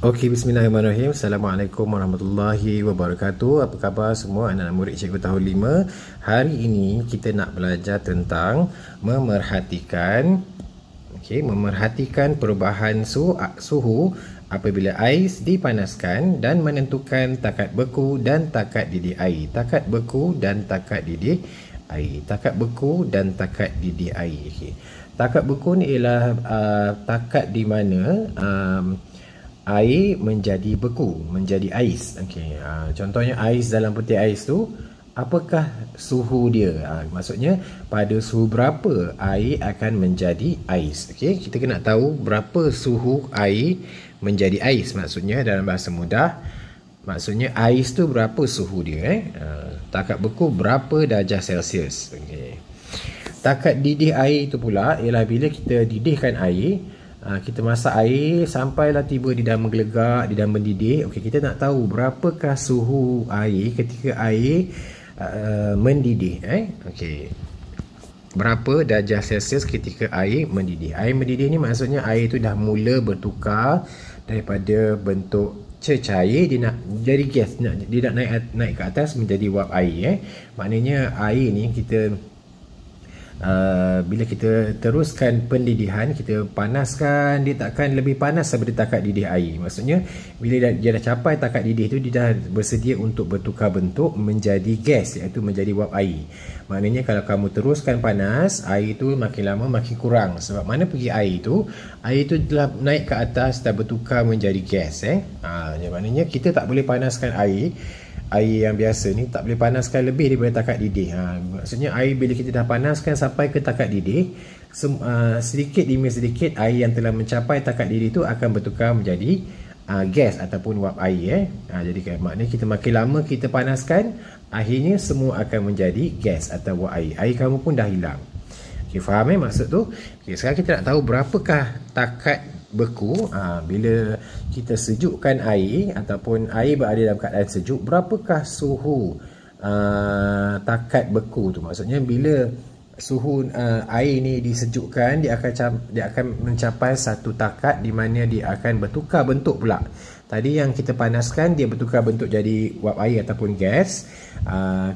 Okey, bismillahirrahmanirrahim. Assalamualaikum warahmatullahi wabarakatuh. Apa khabar semua anak-anak murid cikgu tahun 5? Hari ini kita nak belajar tentang memerhatikan perubahan suhu apabila ais dipanaskan dan menentukan takat beku dan takat didih air. Takat beku dan takat didih air. Takat beku dan takat didih air. Okey. Takat beku ni ialah takat di mana air menjadi beku, menjadi ais. Okey, contohnya ais dalam peti ais tu, apakah suhu dia? Maksudnya pada suhu berapa air akan menjadi ais. Okey, kita kena tahu berapa suhu air menjadi ais. Maksudnya dalam bahasa mudah, maksudnya ais tu berapa suhu dia. Takat beku berapa darjah Celsius. Okey. Takat didih air itu pula ialah bila kita didihkan air, kita masak air sampailah tiba di dalam menggelegak, di dalam mendidih. Okey, kita nak tahu berapakah suhu air ketika air mendidih. Okey. Berapa darjah Celsius ketika air mendidih? Air mendidih ni maksudnya air tu dah mula bertukar daripada bentuk cecair, dia nak jadi gas, dia nak naik ke atas menjadi wap air. Maknanya air ni kita bila kita teruskan pendidihan, kita panaskan, dia takkan lebih panas daripada takat didih air. Maksudnya bila dia dah capai takat didih tu, dia dah bersedia untuk bertukar bentuk menjadi gas, iaitu menjadi wap air. Maknanya kalau kamu teruskan panas, air tu makin lama makin kurang. Sebab mana pergi air tu? Air tu telah naik ke atas, dah bertukar menjadi gas. Maknanya kita tak boleh panaskan air yang biasa ni, tak boleh panaskan lebih daripada takat didih. Maksudnya air bila kita dah panaskan sampai ke takat didih, sedikit demi sedikit air yang telah mencapai takat didih tu akan bertukar menjadi gas ataupun wap air. Jadi maknanya kita makin lama kita panaskan, akhirnya semua akan menjadi gas atau wap air. Air kamu pun dah hilang. Okay, faham maksud tu? Okay, sekarang kita nak tahu berapakah takat beku bila kita sejukkan air ataupun air berada dalam keadaan sejuk. Berapakah suhu takat beku tu? Maksudnya bila suhu air ni disejukkan, dia akan mencapai satu takat di mana dia akan bertukar bentuk pula. Tadi yang kita panaskan, dia bertukar bentuk jadi wap air ataupun gas.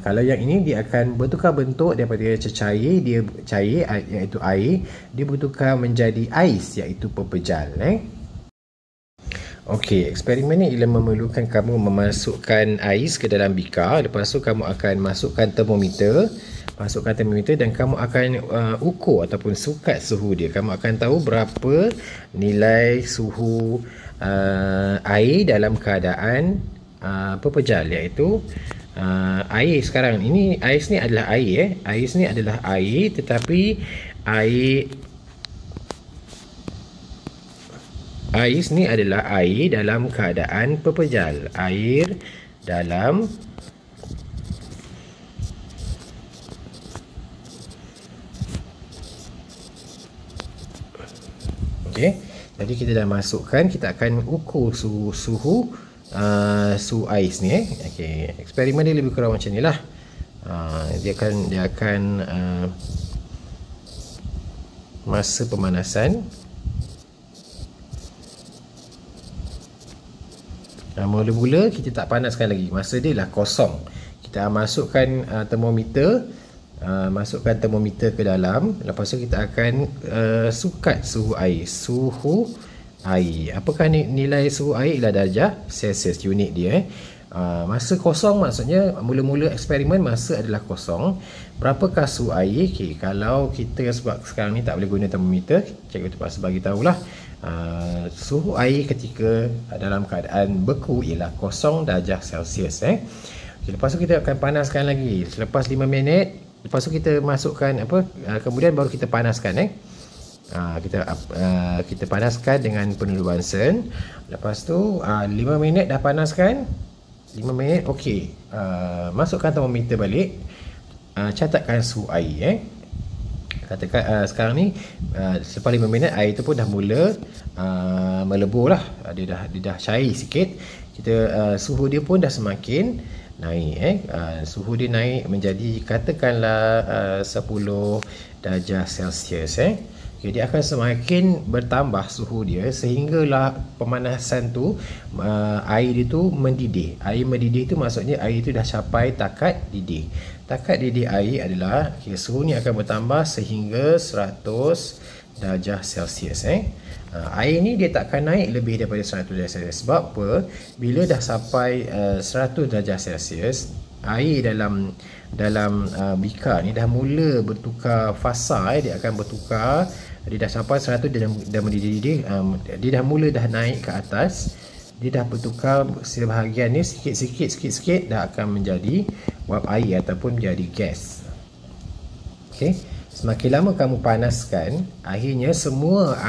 Kalau yang ini, dia akan bertukar bentuk daripada cecair, dia cair iaitu air, dia bertukar menjadi ais iaitu pepejal. Okey, eksperimen ni ialah memerlukan kamu memasukkan ais ke dalam bikar. Lepas tu kamu akan masukkan termometer. Dan kamu akan ukur ataupun sukat suhu dia. Kamu akan tahu berapa nilai suhu air dalam keadaan pepejal, iaitu air sekarang ini. Ais ni adalah air. Ais ni adalah air, tetapi ais ni adalah air dalam keadaan pepejal. Air dalam jadi kita dah masukkan, kita akan ukur suhu ais ni. Okey, eksperimen dia lebih kurang macam ni lah. Dia akan masa pemanasan. Mula-mula kita tak panaskan lagi, masa dia lah kosong. Kita masukkan termometer, ke dalam. Lepas tu kita akan sukat suhu air. Apakah nilai suhu air? Ialah darjah Celsius, unit dia. Masa kosong, maksudnya mula-mula eksperimen masa adalah kosong. Berapakah suhu air? Okay, kalau kita, sebab sekarang ni tak boleh guna termometer, cikgu terpaksa bagi tahulah. Suhu air ketika dalam keadaan beku ialah 0 darjah Celsius. Okay, lepas tu kita akan panaskan lagi. Selepas 5 minit, lepas tu kita masukkan kemudian baru kita panaskan. Kita panaskan dengan penuh Bunsen. Lepas tu 5 minit dah panaskan. 5 minit, okey. Masukkan termometer balik. Catatkan suhu air. Katakan sekarang ni selepas 5 minit air tu pun dah mula melebur lah. Dia dah cair sikit. Suhu dia pun dah semakin naik. Suhu dia naik menjadi katakanlah 10 darjah Celsius. Okay, dia akan semakin bertambah suhu dia sehinggalah pemanasan tu air itu mendidih. Air mendidih tu maksudnya air itu dah capai takat didih. Takat didih air adalah suhu ni akan bertambah sehingga 100 darjah Celsius. Air ni dia takkan naik lebih daripada 100 darjah Celsius. Sebab apa? Bila dah sampai 100 darjah Celsius, air dalam bikar ni dah mula bertukar fasa. Dia akan bertukar. Dia dah sampai 100, dia dah mendidih. Dia dah mula dah naik ke atas. Dia dah bertukar sebahagian ni sikit-sikit dah akan menjadi wap air ataupun menjadi gas. Okey. Semakin lama kamu panaskan, akhirnya semua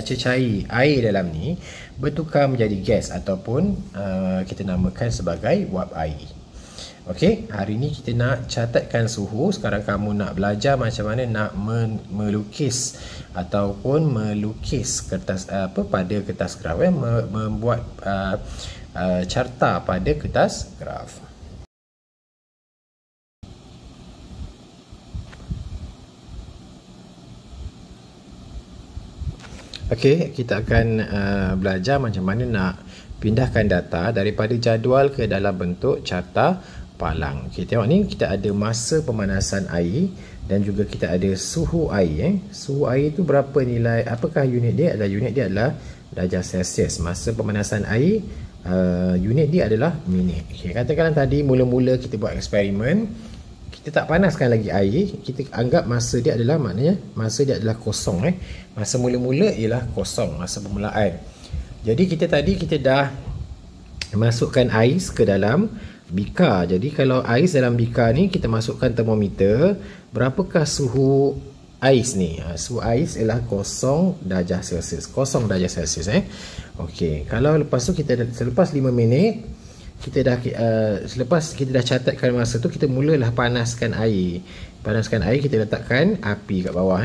cecair air dalam ni bertukar menjadi gas ataupun kita namakan sebagai wap air. Okey, hari ni kita nak catatkan suhu. Sekarang kamu nak belajar macam mana nak melukis ataupun melukis kertas pada kertas graf, membuat carta pada kertas graf. Okey, kita akan belajar macam mana nak pindahkan data daripada jadual ke dalam bentuk carta palang. Okey, tengok ni kita ada masa pemanasan air dan juga kita ada suhu air. Suhu air tu berapa nilai, apakah unit dia? Unit dia adalah darjah Celsius. Masa pemanasan air, unit dia adalah minit. Okey, katakanlah tadi mula-mula kita buat eksperimen, kita tak panaskan lagi air, kita anggap masa dia adalah, maknanya masa dia adalah kosong. Masa mula-mula ialah kosong, masa permulaan. Jadi kita dah masukkan ais ke dalam bikar. Jadi kalau ais dalam bikar ni kita masukkan termometer, berapakah suhu ais ni? Suhu ais ialah 0 darjah Celsius. 0 darjah Celsius. Okey, kalau lepas tu selepas 5 minit selepas kita dah catatkan masa tu, kita mulalah panaskan air. Panaskan air, kita letakkan api kat bawah.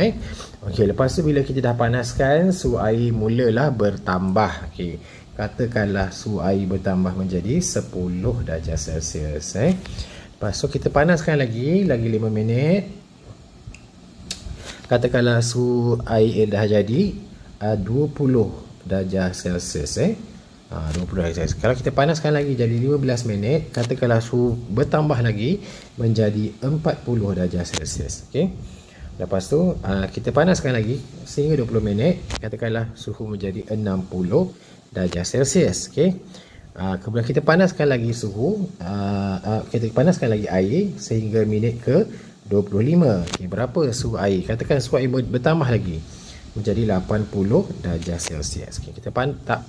Okey, lepas tu bila kita dah panaskan, suhu air mulalah bertambah. Okey, katakanlah suhu air bertambah menjadi 10 darjah Celsius. Lepas tu kita panaskan lagi 5 minit. Katakanlah suhu air dah jadi 20 darjah Celsius. 20 darjah Celsius. Kalau kita panaskan lagi jadi 15 minit, katakanlah suhu bertambah lagi menjadi 40 darjah Celsius. Okey. Lepas tu kita panaskan lagi sehingga 20 minit, katakanlah suhu menjadi 60 darjah Celsius. Okey. Kemudian kita panaskan lagi suhu, kita panaskan lagi air sehingga minit ke 25. Okey, berapa suhu air? Katakan suhu air bertambah lagi menjadi 80 darjah Celsius. Okay, kita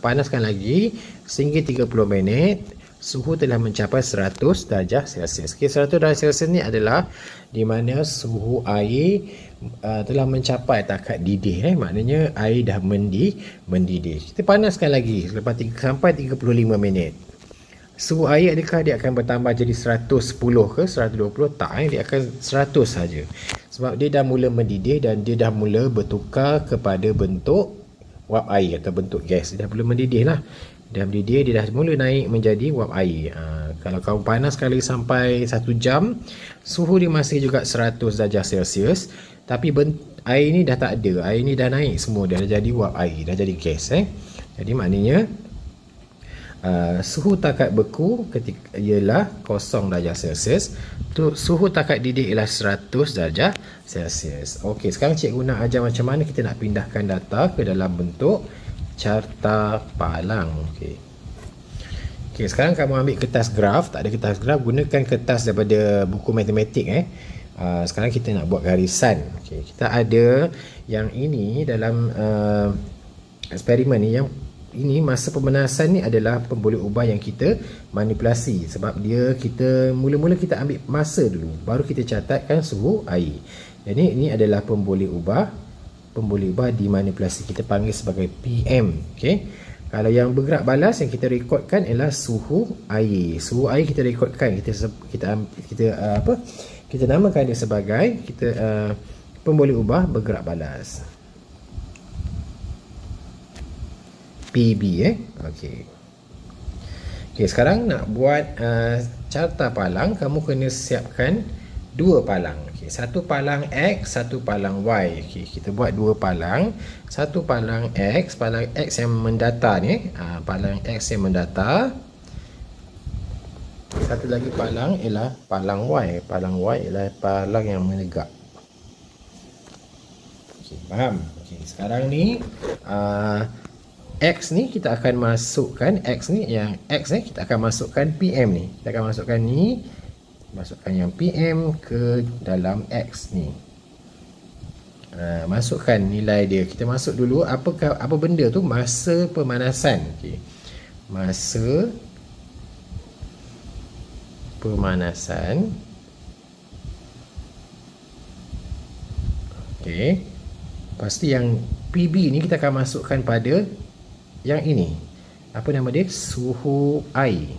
panaskan lagi sehingga 30 minit, suhu telah mencapai 100 darjah Celsius. Okay, 100 darjah Celsius ni adalah di mana suhu air telah mencapai takat didih. Maknanya air dah mendidih. Kita panaskan lagi selepas sampai 35 minit. Suhu air adakah dia akan bertambah jadi 110 ke 120? Tak, dia akan 100 saja. Sebab dia dah mula mendidih dan dia dah mula bertukar kepada bentuk wap air atau bentuk gas. Dia dah mula mendidih lah. Dia mendidih, dia dah mula naik menjadi wap air. Kalau kau panas sekali sampai 1 jam, suhu dia masih juga 100 darjah Celsius. Tapi air ni dah tak ada. Air ni dah naik semua. Dah jadi wap air. Dah jadi gas. Jadi maknanya suhu takat beku ketika ialah 0 darjah Celsius. Suhu takat didih ialah 100 darjah Celsius. Okey, sekarang cikgu nak ajar macam mana kita nak pindahkan data ke dalam bentuk carta palang. Okey. Okey, sekarang kamu ambil kertas graf. Tak ada kertas graf, gunakan kertas daripada buku matematik. Sekarang kita nak buat garisan. Okey, kita ada yang ini dalam eksperimen ni. Yang ini masa pemanasan ni adalah pemboleh ubah yang kita manipulasi. Sebab kita mula-mula kita ambil masa dulu, baru kita catatkan suhu air. Jadi ini adalah pemboleh ubah dimanipulasi. Kita panggil sebagai PM. Okey. Kalau yang bergerak balas yang kita rekodkan ialah suhu air. Suhu air kita rekodkan. Kita namakan dia sebagai pemboleh ubah bergerak balas. PB. Okey. Okey, sekarang nak buat carta palang, kamu kena siapkan dua palang. Okey, satu palang X, satu palang Y. Okey, kita buat dua palang. Satu palang X yang mendatar ni, palang X yang mendatar. Satu lagi palang ialah palang Y. Palang Y ialah palang yang menegak. Okey, faham? Okey, sekarang ni X ni kita akan masukkan kita akan masukkan PM ni. Kita akan masukkan ni, masukkan yang PM ke dalam X ni. Masukkan nilai dia. Kita masuk dulu apa benda tu, masa pemanasan. Okey. Masa pemanasan. Okey. Pasti yang PB ni kita akan masukkan pada yang ini. Apa nama dia? Suhu air.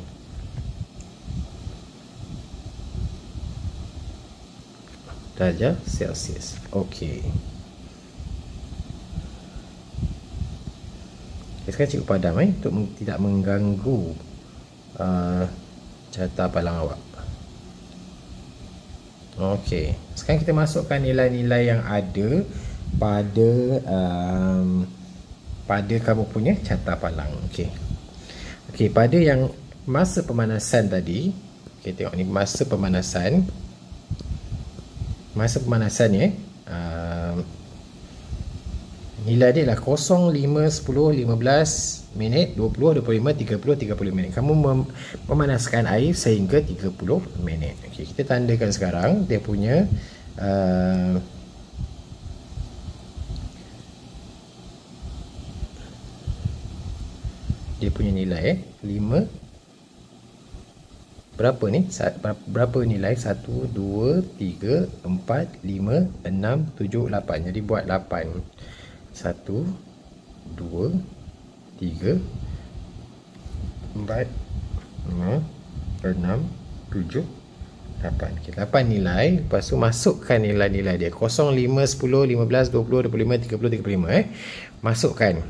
Darjah Celsius. Okey. Sekarang cikgu padam untuk tidak mengganggu carta palang awak. Okey. Sekarang kita masukkan nilai-nilai yang ada pada kamu punya carta palang. Okey. Okey, pada yang masa pemanasan tadi, okey, tengok ni masa pemanasan. Masa pemanasan ni nilai dia adalah 0, 5, 10, 15 minit, 20, 25, 30, 30 minit. Kamu memanaskan air sehingga 30 minit. Okey, kita tandakan sekarang dia punya nilai 5. Berapa ni? Berapa nilai? 1, 2, 3, 4, 5, 6, 7, 8. Jadi buat 8. 1, 2, 3, 4, 5, 6, 7, 8. Okay, 8 nilai. Lepas tu masukkan nilai-nilai dia. 0, 5, 10, 15, 20, 25, 30, 35. Masukkan.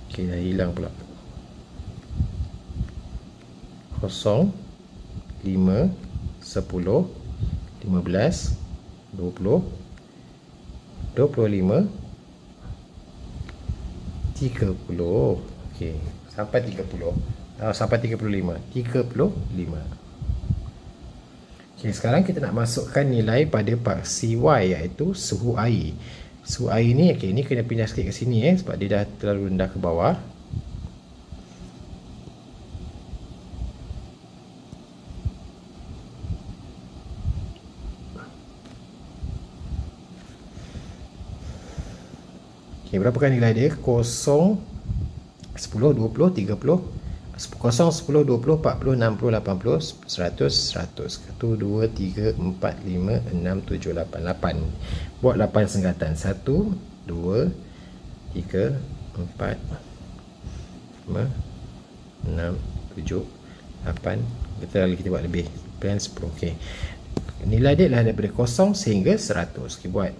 Okay, dah hilang pula. 0, 5, 10, 15, 20, 25, 30. Okey, sampai 30. Sampai 35. 35. Okey, sekarang kita nak masukkan nilai pada paksi Y, iaitu suhu air. Suhu air ni, okey, ni kena pindah sikit ke sini sebab dia dah terlalu rendah ke bawah. Okey, berapakah nilai dia? 0, 10, 20, 30, 0, 10, 20, 40, 60, 80, 100, 100. 1, 2, 3, 4, 5, 6, 7, 8. 8. Buat 8 sengatan. 1, 2, 3, 4, 5, 6, 7, 8. Kita buat lebih. Plan 10. Okey. Nilai dia adalah daripada 0 sehingga 100. Okey, buat.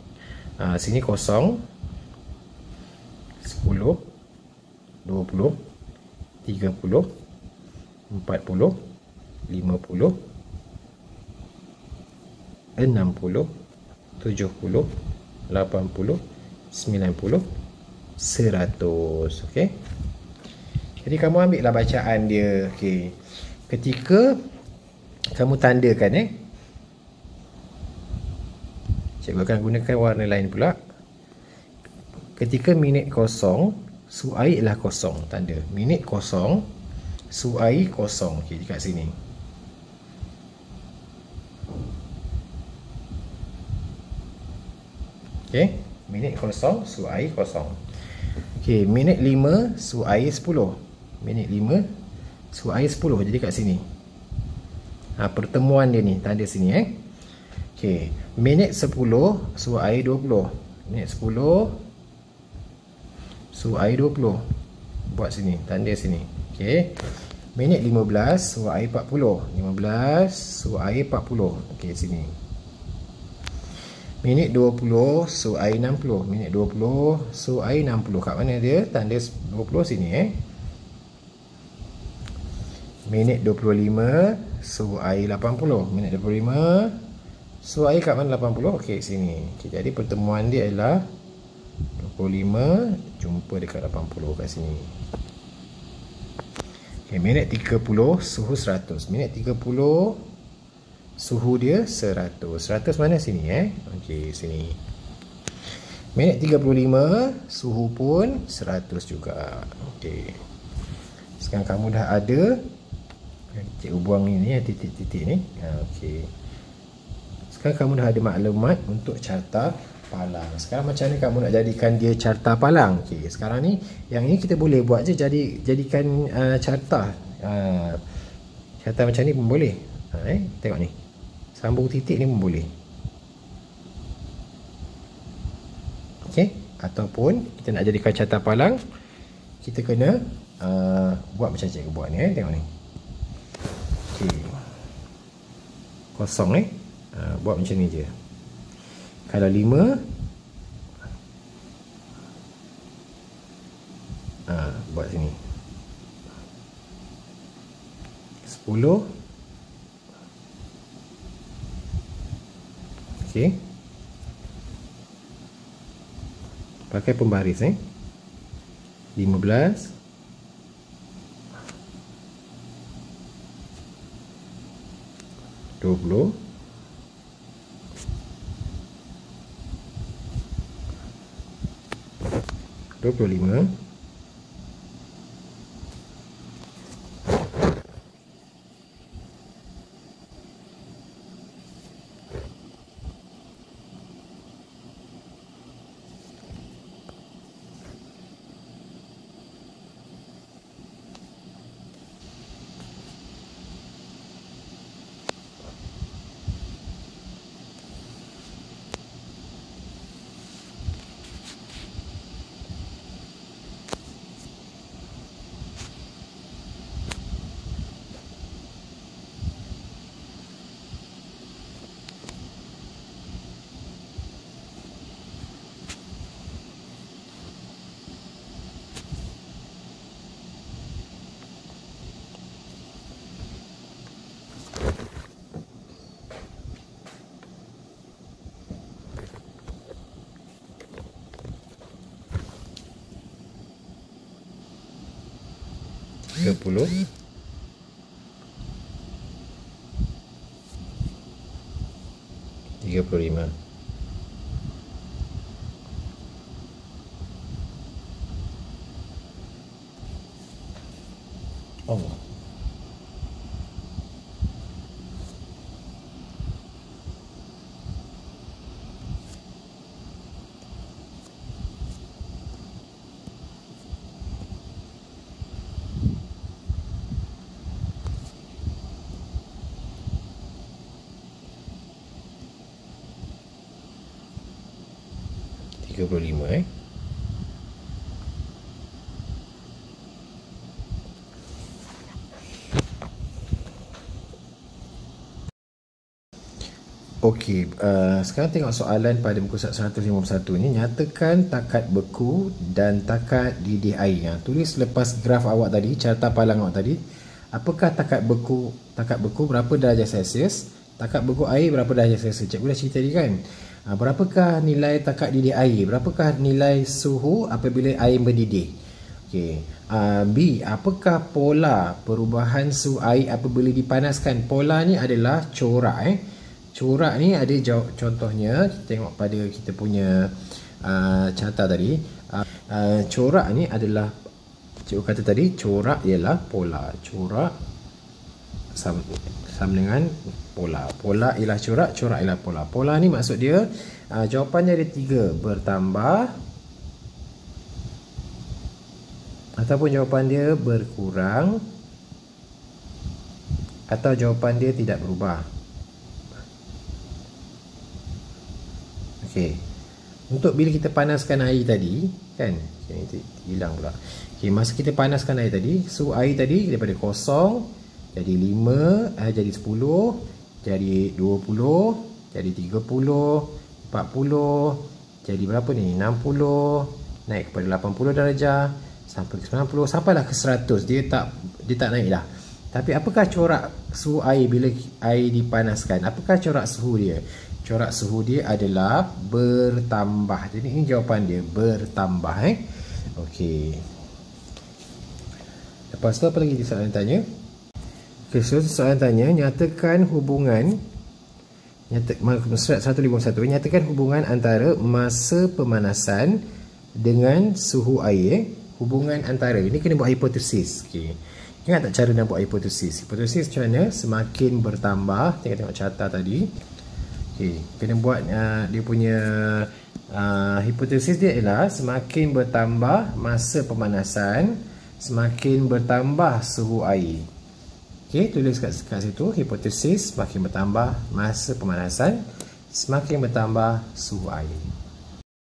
Sini 0, 10, 20, 30, 40, 50, 60, 70, 80, 90, 100. Okey. Jadi kamu ambil lah bacaan dia. Okey. Ketika kamu tandakan cikgu akan gunakan warna lain pula. Ketika minit kosong, suhu air ialah kosong. Tanda minit kosong, suhu air kosong. Okey, dekat sini. Okey, minit kosong, suhu air kosong. Okey, minit 5, suhu air 10. Minit 5, suhu air 10. Jadi kat sini. Pertemuan dia ni, tanda sini Okey, minit 10, suhu air 20. Minit 10, suhu air 20. Buat sini, tanda sini. Okey. Minit 15, suhu air 40. 15, suhu air 40. Okey, sini. Minit 20 suhu air 60. Minit 20 suhu air 60. Kat mana dia? Tanda 20 sini Minit 25 suhu air 80. Minit 25 suhu air kat mana 80? Okey, sini. Okay, jadi pertemuan dia adalah 25 jumpa dekat 80 kat sini. Okay, minit 30 suhu 100. Minit 30 suhu dia 100. 100 mana sini Okey, sini. Minit 35 suhu pun 100 juga. Okey. Sekarang kamu dah ada. Cikgu buang ini titik-titik ni. Okey. Sekarang kamu dah ada maklumat untuk carta palang. Sekarang macam mana kamu nak jadikan dia carta palang? Okey, sekarang ni yang ni kita boleh buat je jadikan carta. Carta macam ni pun boleh. Tengok ni. Sambung titik ni pun boleh. Okey, ataupun kita nak jadikan carta palang, kita kena buat macam cikgu buat ni tengok ni. Okey. Kosong buat macam ni je. Kalau 5 buat sini. 10. Okey. Pakai pembaris 15. 20. 25. 30. 35. Allah. $35. Okey, sekarang tengok soalan pada muka surat 151 ni. Nyatakan takat beku dan takat didih air. Tulis lepas graf awak tadi, carta palang awak tadi. Apakah takat beku berapa darjah Celsius? Takat beku air berapa darjah Celsius? Cikgu dah cerita tadi kan. Berapakah nilai takat didih air? Berapakah nilai suhu apabila air mendidih? Okey. B, apakah pola perubahan suhu air apabila dipanaskan? Pola ni adalah corak Corak ni ada contohnya, kita tengok pada kita punya carta tadi. Corak ni adalah, cikgu kata tadi, corak ialah pola. Corak sama dengan pola. Pola ialah corak, corak ialah pola. Pola ni maksud dia jawapannya ada 3, bertambah ataupun jawapan dia berkurang atau jawapan dia tidak berubah. Okey. Untuk bila kita panaskan air tadi, kan? Ini hilang pula. Okey, masa kita panaskan air tadi, suhu air tadi daripada kosong jadi 5, jadi 10, jadi 20, jadi 30, 40, jadi berapa ni? 60, naik kepada 80 darjah, sampai ke 90, sampailah ke 100. Dia tak naik dah. Tapi apakah corak suhu air bila air dipanaskan? Apakah corak suhu dia? Corak suhu dia adalah bertambah. Jadi ini jawapan dia, bertambah. Okey. Lepas tu apa lagi soalan tanya? Okay, so soalan tanya, nyatakan hubungan surat 151, nyatakan hubungan antara masa pemanasan dengan suhu air. Hubungan antara, ini kena buat hipotesis. Okey. Ingat tak cara nak buat hipotesis? Hipotesis macam mana? Semakin bertambah, tengok carta tadi. Okey, kena buat dia punya hipotesis dia ialah semakin bertambah masa pemanasan, semakin bertambah suhu air. Okey, tulis kat situ hipotesis semakin bertambah masa pemanasan, semakin bertambah suhu air.